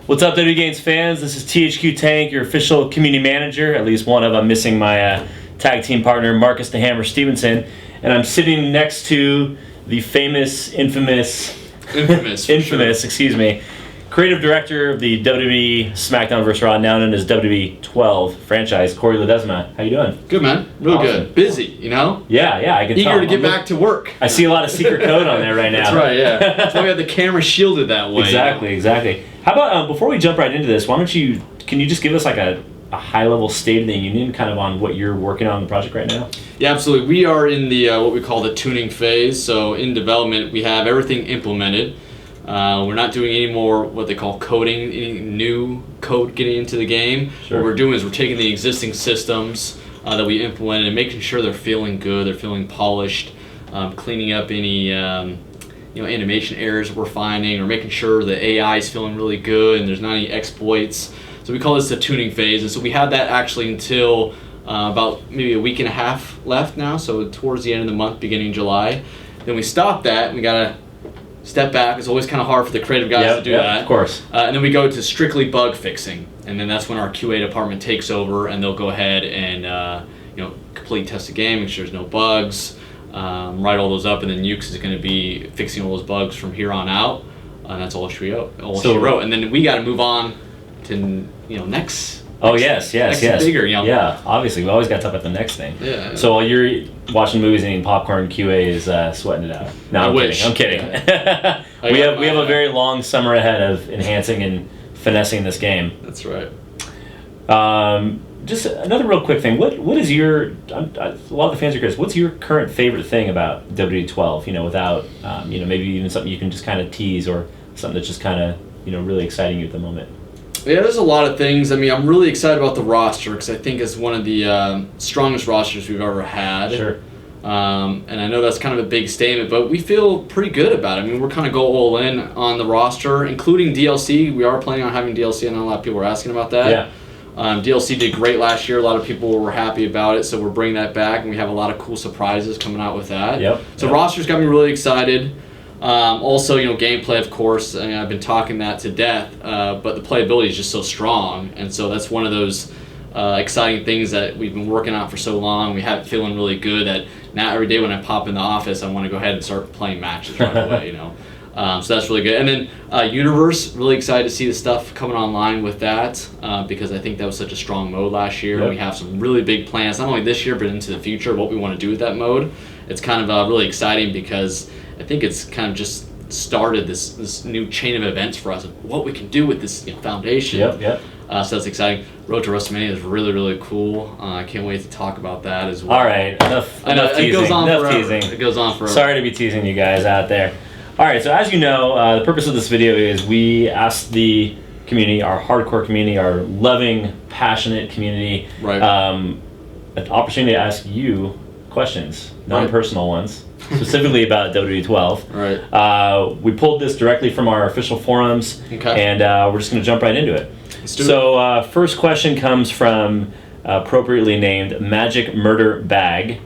What's up, WWE Games fans? This is THQ Tank, your official community manager. At least one of. I'm missing my tag team partner, Marcus the Hammer Stevenson, and I'm sitting next to the infamous, excuse me, creative director of the WWE SmackDown vs. Raw, now known as WWE 12 franchise, Tori Ledesma. How you doing? Good, man. Really Awesome. Good. Busy, you know? Yeah, I can tell. Eager to get back to work. I see a lot of secret code on there right now. That's right, yeah. That's why we have the camera shielded that way. Exactly. How about, before we jump right into this, can you just give us like a high-level state of the union kind of on what you're working on in the project right now? Yeah, absolutely. We are in the what we call the tuning phase. So in development, we have everything implemented. We're not doing any more what they call coding, any new code getting into the game. Sure. What we're doing is we're taking the existing systems that we implemented and making sure they're feeling good, they're feeling polished, cleaning up any animation errors we're finding, or making sure the AI is feeling really good and there's not any exploits. So we call this the tuning phase, and so we have that actually until about maybe a week and a half left now, so towards the end of the month, beginning July. Then we stop that, and we gotta step back. It's always kind of hard for the creative guys to do that. Of course. And then we go to strictly bug fixing, and then that's when our QA department takes over, and they'll go ahead and complete test the game, make sure there's no bugs, write all those up, and then Ukes is going to be fixing all those bugs from here on out. And that's all she wrote. And then we got to move on to next. Yes. Bigger, Yeah, obviously we always got to talk about the next thing. Yeah. So while you're watching movies and eating popcorn, QA is sweating it out. No, I'm kidding. we have a very long summer ahead of enhancing and finessing this game. That's right. Just another real quick thing. What is your? A lot of the fans are curious. What's your current favorite thing about WWE 12? Without maybe even something you can just kind of tease, or something that's just kind of really exciting you at the moment. Yeah, there's a lot of things. I mean, I'm really excited about the roster because I think it's one of the strongest rosters we've ever had. Sure. And I know that's kind of a big statement, but we feel pretty good about it. I mean, we're kind of go all in on the roster, including DLC. We are planning on having DLC. I know a lot of people are asking about that. Yeah. DLC did great last year. A lot of people were happy about it, so we're bringing that back, and we have a lot of cool surprises coming out with that. Yep. So roster's got me really excited. Also, gameplay, of course. I mean, I've been talking that to death, but the playability is just so strong, and so that's one of those exciting things that we've been working on for so long. We have it feeling really good that now every day when I pop in the office, I want to go ahead and start playing matches right away. So that's really good. And then Universe, really excited to see the stuff coming online with that because I think that was such a strong mode last year. Yep. We have some really big plans, not only this year but into the future, what we want to do with that mode. It's kind of really exciting because I think it's kind of just started this new chain of events for us of what we can do with this foundation. Yep. So that's exciting. Road to WrestleMania is really, really cool. I can't wait to talk about that as well. All right, enough teasing. It goes on forever. Teasing. It goes on forever. Sorry to be teasing you guys out there. All right, so as you know, the purpose of this video is we asked the community, our hardcore community, our loving, passionate community, right. An opportunity to ask you questions, non-personal ones, specifically about WWE 12. Right. We pulled this directly from our official forums, and we're just going to jump right into it. Let's do it. So first question comes from appropriately named Magic Murder Bag,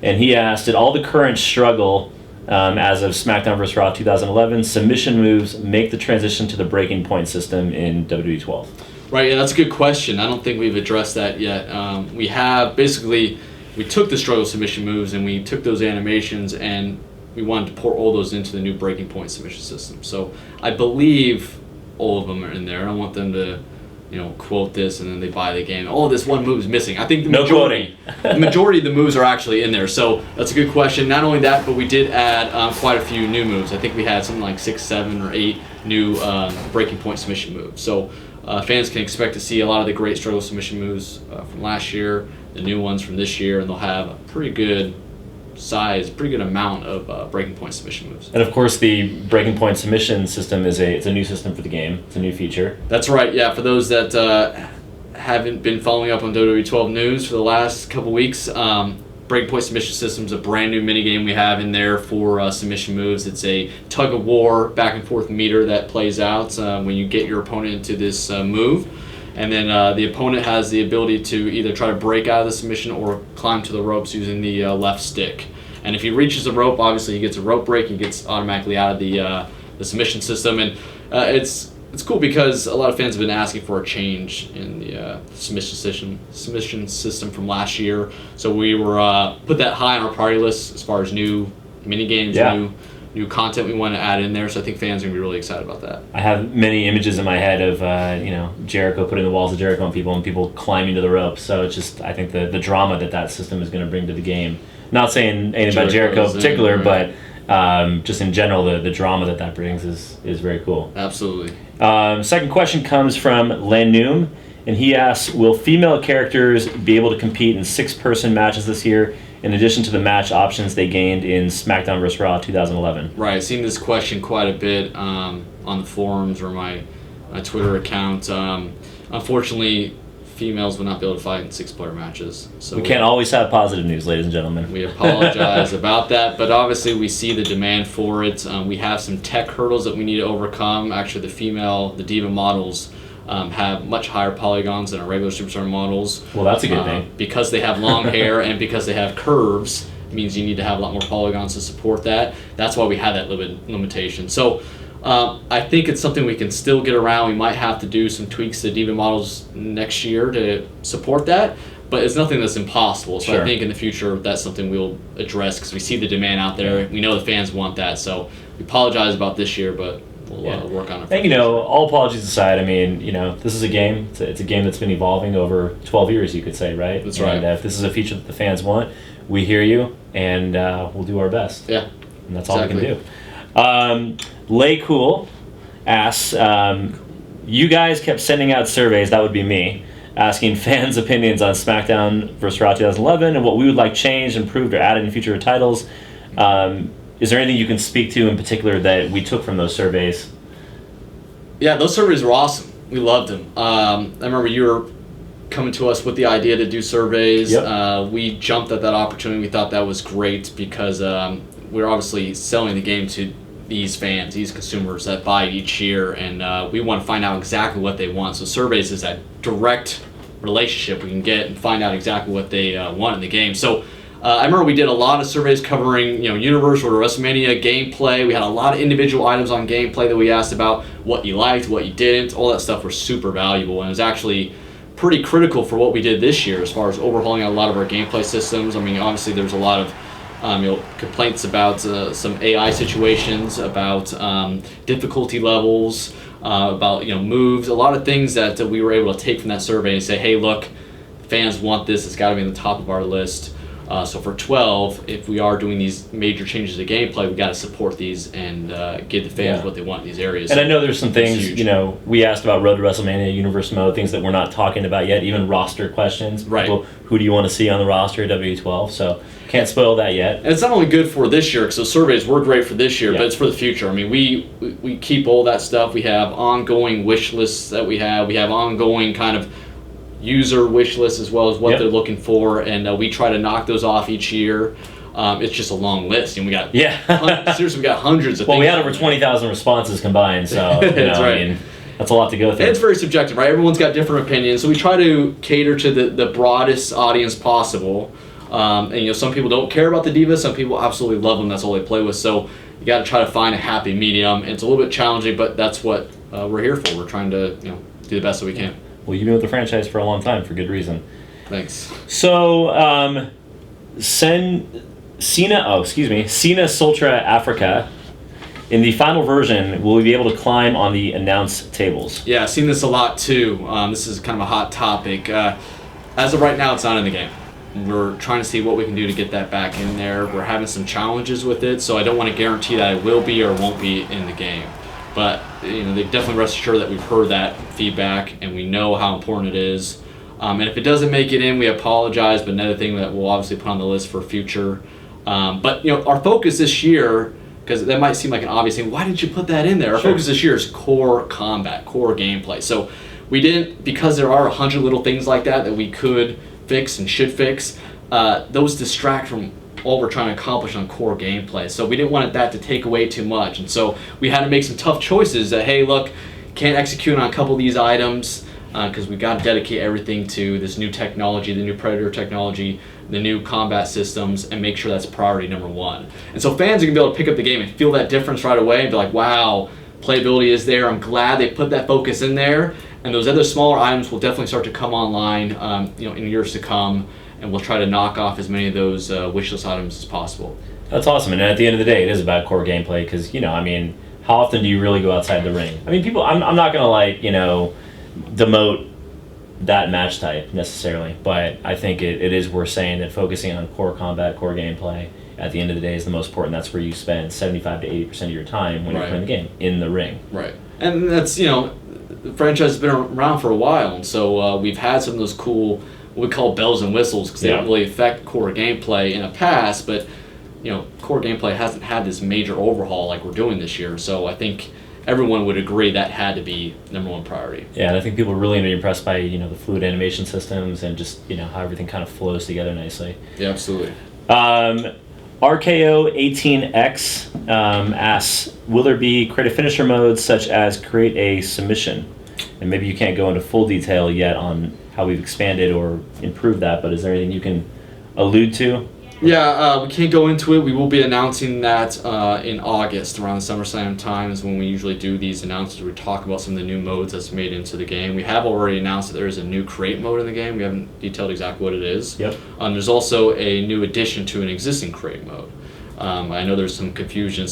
and he asked, did all the current struggle as of SmackDown vs. Raw 2011 submission moves make the transition to the breaking point system in WWE 12? Right, yeah, that's a good question. I don't think we've addressed that yet. We have we took the struggle submission moves and we took those animations and we wanted to pour all those into the new breaking point submission system. So I believe all of them are in there. I don't want them to quote this and then they buy the game. Oh, this one move is missing. I think the majority of the moves are actually in there. So that's a good question. Not only that, but we did add quite a few new moves. I think we had something like 6, 7, or 8 new breaking point submission moves. So fans can expect to see a lot of the great struggle submission moves from last year, the new ones from this year, and they'll have a pretty good amount of breaking point submission moves. And of course, the breaking point submission system it's a new system for the game. It's a new feature. That's right. Yeah, for those that haven't been following up on WWE 12 news for the last couple weeks, breaking point submission system is a brand new minigame we have in there for submission moves. It's a tug of war back and forth meter that plays out when you get your opponent into this move. And then the opponent has the ability to either try to break out of the submission or climb to the ropes using the left stick. And if he reaches the rope, obviously he gets a rope break. He gets automatically out of the submission system. And it's it's cool because a lot of fans have been asking for a change in the submission system from last year. So we were put that high on our priority list as far as new mini games, new content we want to add in there. So I think fans are gonna be really excited about that. I have many images in my head of Jericho putting the walls of Jericho on people and people climbing to the ropes. So it's just, I think the drama that system is going to bring to the game. Not saying anything about Jericho in particular, right. But just in general, the drama that brings is very cool. Absolutely. Second question comes from Lanum, and he asks, will female characters be able to compete in 6-person matches this year, in addition to the match options they gained in SmackDown vs. Raw 2011? Right, I've seen this question quite a bit on the forums or my Twitter account. Unfortunately, females will not be able to fight in 6-player matches. So we can't always have positive news, ladies and gentlemen. We apologize about that, but obviously we see the demand for it. We have some tech hurdles that we need to overcome. Actually, the Diva models have much higher polygons than our regular superstar models. Well, that's a good thing. Because they have long hair and because they have curves, it means you need to have a lot more polygons to support that. That's why we have that limitation. So I think it's something we can still get around. We might have to do some tweaks to Diva models next year to support that, but it's nothing that's impossible. So I think in the future that's something we'll address because we see the demand out there. We know the fans want that. So we apologize about this year, but we'll work on it. And all apologies aside, I mean, this is a game. It's a game that's been evolving over 12 years, you could say, right? That's right. And if this is a feature that the fans want, we hear you, and we'll do our best. Yeah. And that's all we can do. Lay Cool asks, you guys kept sending out surveys, that would be me, asking fans' opinions on SmackDown vs. Raw 2011 and what we would like changed, improved, or added in future titles. Is there anything you can speak to in particular that we took from those surveys? Yeah, those surveys were awesome. We loved them. I remember you were coming to us with the idea to do surveys. Yep. We jumped at that opportunity. We thought that was great because we're obviously selling the game to these fans, these consumers that buy it each year, and we want to find out exactly what they want. So surveys is that direct relationship we can get and find out exactly what they want in the game. So I remember we did a lot of surveys covering, Universal or WrestleMania gameplay. We had a lot of individual items on gameplay that we asked about, what you liked, what you didn't. All that stuff was super valuable, and it was actually pretty critical for what we did this year as far as overhauling a lot of our gameplay systems. I mean, obviously there's a lot of complaints about some AI situations, about difficulty levels, about moves, a lot of things that we were able to take from that survey and say, hey, look, fans want this, it's got to be in the top of our list. So for 12, if we are doing these major changes to gameplay, we got to support these and give the fans what they want in these areas. And so I know there's some things, we asked about Road to WrestleMania, Universe Mode, things that we're not talking about yet, even roster questions. Right. People, who do you want to see on the roster at WWE12? So can't spoil that yet. And it's not only good for this year, because those surveys were great for this year, but it's for the future. I mean, we keep all that stuff. We have ongoing wish lists that we have ongoing kind of user wish lists as well as what they're looking for, and we try to knock those off each year. It's just a long list, and we got seriously, we got hundreds of things. Well, we had over 20,000 responses combined, so that's right. I mean, that's a lot to go through. And it's very subjective, right? Everyone's got different opinions, so we try to cater to the broadest audience possible. And some people don't care about the Divas, some people absolutely love them, that's all they play with, so you got to try to find a happy medium. And it's a little bit challenging, but that's what we're here for. We're trying to do the best that we can. Well, you've been with the franchise for a long time, for good reason. Thanks. So, Cena Sultra Africa, in the final version, will we be able to climb on the announce tables? Yeah, I've seen this a lot too. This is kind of a hot topic. As of right now, it's not in the game. We're trying to see what we can do to get that back in there. We're having some challenges with it, so I don't want to guarantee that it will be or won't be in the game. But they definitely rest assured that we've heard that feedback and we know how important it is. And if it doesn't make it in, we apologize. But another thing that we'll obviously put on the list for future. But our focus this year, because that might seem like an obvious thing, why did you put that in there? Our focus this year is core combat, core gameplay. So we didn't, because there are 100 little things like that we could fix and should fix. Those distract from all we're trying to accomplish on core gameplay. So we didn't want that to take away too much. And so we had to make some tough choices that, hey, look, can't execute on a couple of these items because we've got to dedicate everything to this new technology, the new Predator technology, the new combat systems, and make sure that's priority number one. And so fans are going to be able to pick up the game and feel that difference right away and be like, wow, playability is there. I'm glad they put that focus in there, and those other smaller items will definitely start to come online, in years to come, and we'll try to knock off as many of those wish list items as possible. That's awesome. And at the end of the day, it is about core gameplay because, how often do you really go outside the ring? I mean, people, I'm not going to, demote that match type necessarily, but I think it is worth saying that focusing on core combat, core gameplay, at the end of the day is the most important. That's where you spend 75 to 80% of your time when you're playing the game, in the ring. Right. And that's, the franchise has been around for a while, and so we've had some of those cool, what we call bells and whistles, because they don't really affect core gameplay in the past, but core gameplay hasn't had this major overhaul like we're doing this year. So I think everyone would agree that had to be number one priority. Yeah, and I think people are really impressed by the fluid animation systems and just how everything kind of flows together nicely. Yeah, absolutely. RKO18X asks, will there be creative finisher modes such as create a submission? And maybe you can't go into full detail yet on how we've expanded or improved that, but is there anything you can allude to? Yeah, we can't go into it. We will be announcing that in August, around the SummerSlam times, when we usually do these announcements. We talk about some of the new modes that's made into the game. We have already announced that there is a new create mode in the game. We haven't detailed exactly what it is. Yep. There's also a new addition to an existing create mode. I know there's some confusion.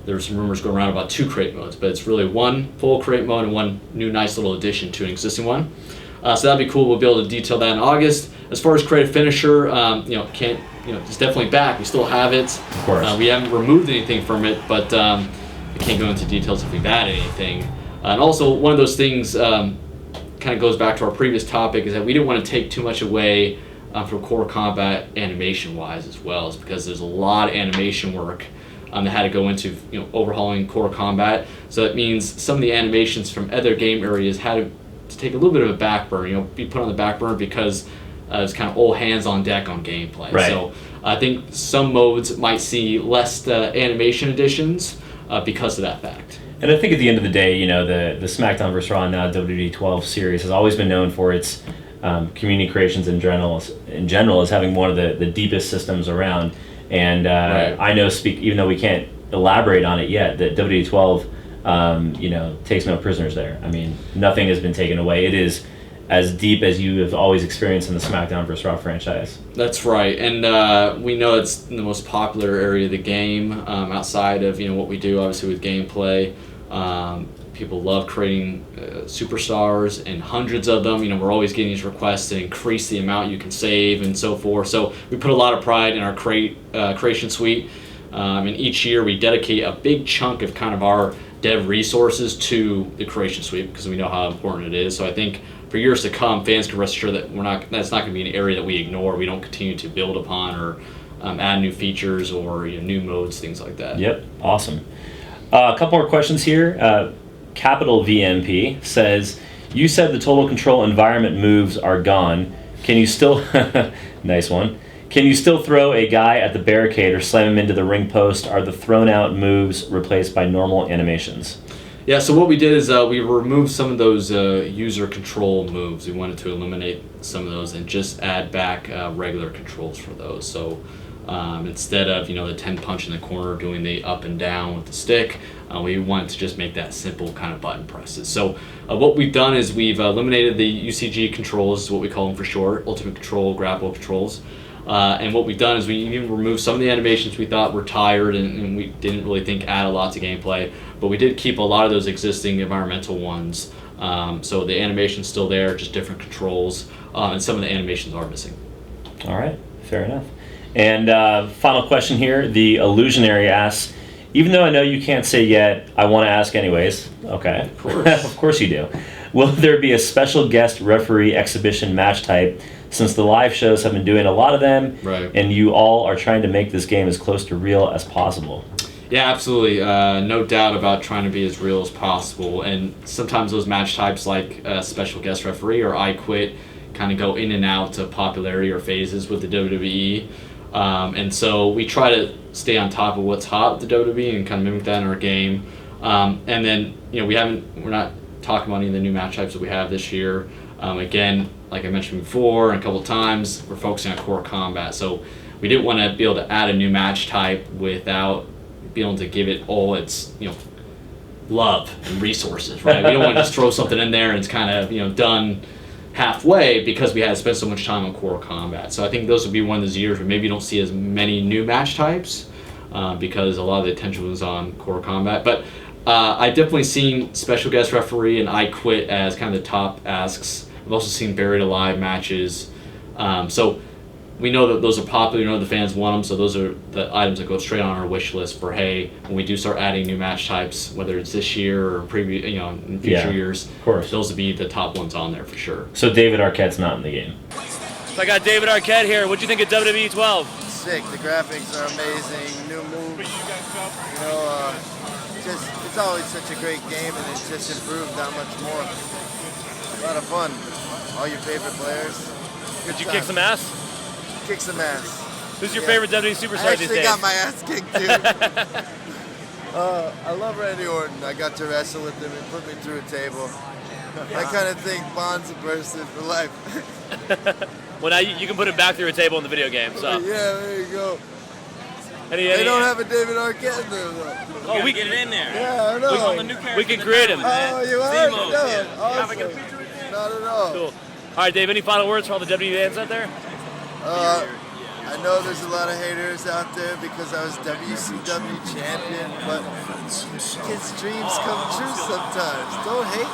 There were some rumors going around about 2 create modes, but it's really one full create mode and one new nice little addition to an existing one. So that'd be cool. We'll be able to detail that in August. As far as creative finisher, it's definitely back. We still have it. Of course. We haven't removed anything from it, but we can't go into details if we've added anything. And also, one of those things kind of goes back to our previous topic, is that we didn't want to take too much away from core combat animation-wise as well, is because there's a lot of animation work that had to go into overhauling core combat. So that means some of the animations from other game areas had to take a little bit of a back burner, be put on the back burner because it's kind of all hands on deck on gameplay. Right. So I think some modes might see less animation additions because of that fact. And I think at the end of the day, the SmackDown vs. Raw, now WWE 12 series has always been known for its community creations in general as having one of the deepest systems around. And I know, even though we can't elaborate on it yet, that WWE 12 takes no prisoners there. I mean, nothing has been taken away. It is as deep as you have always experienced in the SmackDown vs. Raw franchise. That's right, and we know it's the most popular area of the game outside of what we do, obviously, with gameplay. People love creating superstars, and hundreds of them. We're always getting these requests to increase the amount you can save and so forth. So we put a lot of pride in our creation suite, and each year we dedicate a big chunk of kind of our dev resources to the creation suite because we know how important it is. So I think for years to come, fans can rest assured that that's not going to be an area that we ignore. We don't continue to build upon or add new features or new modes, things like that. Yep, awesome. A couple more questions here. Capital VMP says, you said the total control environment moves are gone. Can you still, nice one. Can you still throw a guy at the barricade or slam him into the ring post? Are the thrown out moves replaced by normal animations? Yeah, so what we did is we removed some of those user control moves. We wanted to eliminate some of those and just add back regular controls for those. So instead of the 10 punch in the corner doing the up and down with the stick, we wanted to just make that simple kind of button presses. So what we've done is we've eliminated the UCG controls, is what we call them for short, Ultimate Control, Grapple Controls. And what we've done is we even removed some of the animations we thought were tired and we didn't really think add a lot to gameplay, but we did keep a lot of those existing environmental ones. So the animation's still there, just different controls, and some of the animations are missing. All right, fair enough. And final question here, the Illusionary asks, even though I know you can't say yet, I want to ask anyways. Okay, of course. Of course you do. Will there be a special guest referee exhibition match type, since the live shows have been doing a lot of them, right, and you all are trying to make this game as close to real as possible? Yeah, absolutely. No doubt about trying to be as real as possible. And sometimes those match types like special guest referee or I Quit kind of go in and out of popularity or phases with the WWE. And so we try to stay on top of what's hot with the WWE and kind of mimic that in our game. And then, we're not talking about any of the new match types that we have this year. Again, like I mentioned before, and a couple of times, we're focusing on core combat. So we didn't want to be able to add a new match type without being able to give it all its, the love and resources, right? We don't want to just throw something in there and it's kind of, done halfway because we had spent so much time on core combat. So I think those would be one of those years where maybe you don't see as many new match types because a lot of the attention was on core combat. But I definitely seen special guest referee and I Quit as kind of the top asks. I've also seen Buried Alive matches. So we know that those are popular. We know the fans want them. So those are the items that go straight on our wish list for, hey, when we do start adding new match types, whether it's this year or previous, in future years, of course, those would be the top ones on there for sure. So David Arquette's not in the game. So I got David Arquette here. What do you think of WWE 12? Sick. The graphics are amazing. New moves. It's always such a great game, and it's just improved that much more. A lot of fun. All your favorite players. Did you kick some ass? Kick some ass. Who's your favorite WWE superstar these days? I actually got my ass kicked too. I love Randy Orton. I got to wrestle with him and put me through a table. I kind of think Bond's a person for life. Well, now you can put him back through a table in the video game. So yeah, there you go. They don't have a David Arquette in there though. Oh, we get it in there. Yeah, I know. We can create him. Oh, you are? No, awesome. Not at all. Cool. All right, Dave, any final words for all the WWE fans out there? I know there's a lot of haters out there because I was WCW champion, but kids' dreams come true sometimes. Don't hate.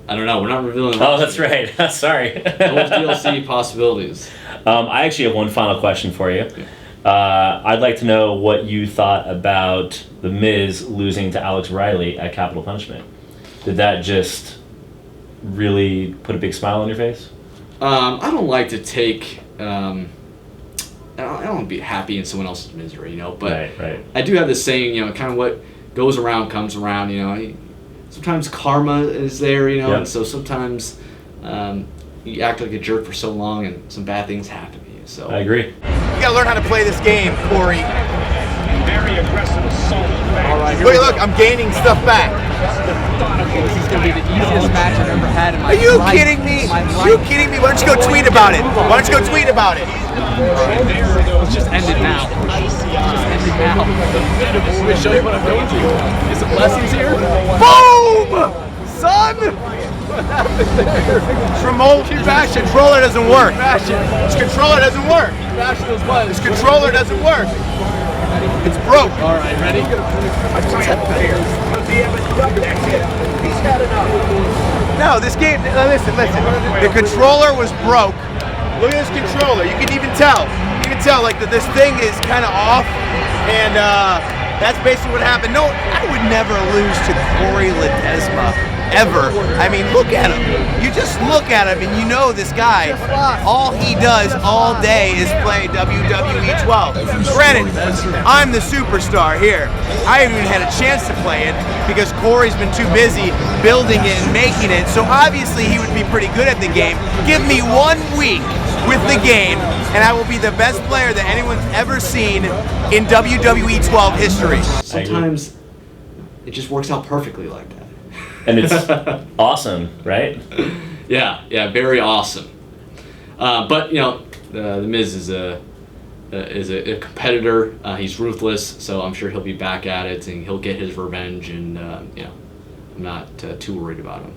I don't know. We're not revealing. Oh, that's right. Sorry. Those DLC possibilities. I actually have one final question for you. I'd like to know what you thought about The Miz losing to Alex Riley at Capital Punishment. Did that just really put a big smile on your face? I don't like to take. I don't want to be happy in someone else's misery, But right. I do have this saying, kind of what goes around comes around, Sometimes karma is there, and so sometimes you act like a jerk for so long and some bad things happen to you. So I agree. You gotta learn how to play this game, Tori. Very aggressive assault. All right, look, I'm gaining stuff back. This is going to be the easiest match I've ever had in my life. Are you kidding me? Are you kidding me? Why don't you go tweet about it? Why don't you go tweet about it? Let's just end it now. Just end it now. Let me show you what I'm going to. Get some blessings here. Boom! Son! What happened there? This controller doesn't work. This controller doesn't work. This controller doesn't work. It's broke. All right, ready? No, this game, listen. The controller was broke. Look at this controller. You can even tell. Like that this thing is kind of off. And that's basically what happened. No, I would never lose to Tori Ledesma. Ever. I mean, look at him. You just look at him and you know this guy, all he does all day is play WWE 12. Granted, I'm the superstar here. I haven't even had a chance to play it because Corey's been too busy building it and making it, so obviously he would be pretty good at the game. Give me 1 week with the game and I will be the best player that anyone's ever seen in WWE 12 history. sometimes it just works out perfectly like that. And it's awesome, right? Yeah, very awesome. But the Miz is a competitor. He's ruthless, so I'm sure he'll be back at it and he'll get his revenge. And I'm not too worried about him.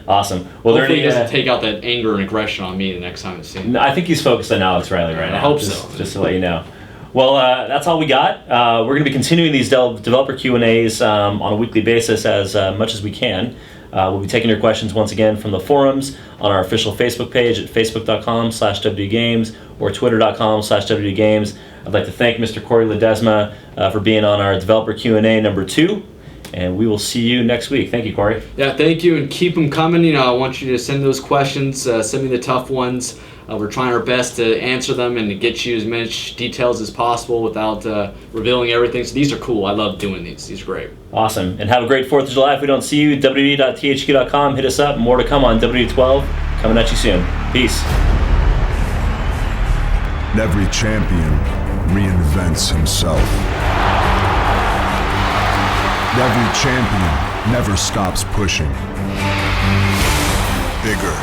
Awesome. Well, Hopefully he doesn't take out that anger and aggression on me the next time I see him. No, I think he's focused on Alex Riley right now. I hope so. Just to let you know. Well, that's all we got. We're going to be continuing these developer Q&As on a weekly basis as much as we can. We'll be taking your questions once again from the forums on our official Facebook page at facebook.com/WDGames or twitter.com/WDGames. I'd like to thank Mr. Corey Ledesma for being on our developer Q&A number 2. And we will see you next week. Thank you, Corey. Yeah, thank you, and keep them coming. I want you to send those questions. Send me the tough ones. We're trying our best to answer them and to get you as much details as possible without revealing everything. So these are cool. I love doing these. These are great. Awesome. And have a great 4th of July. If we don't see you, www.thq.com. Hit us up. More to come on WWE12. Coming at you soon. Peace. Every champion reinvents himself. Every champion never stops pushing. Bigger.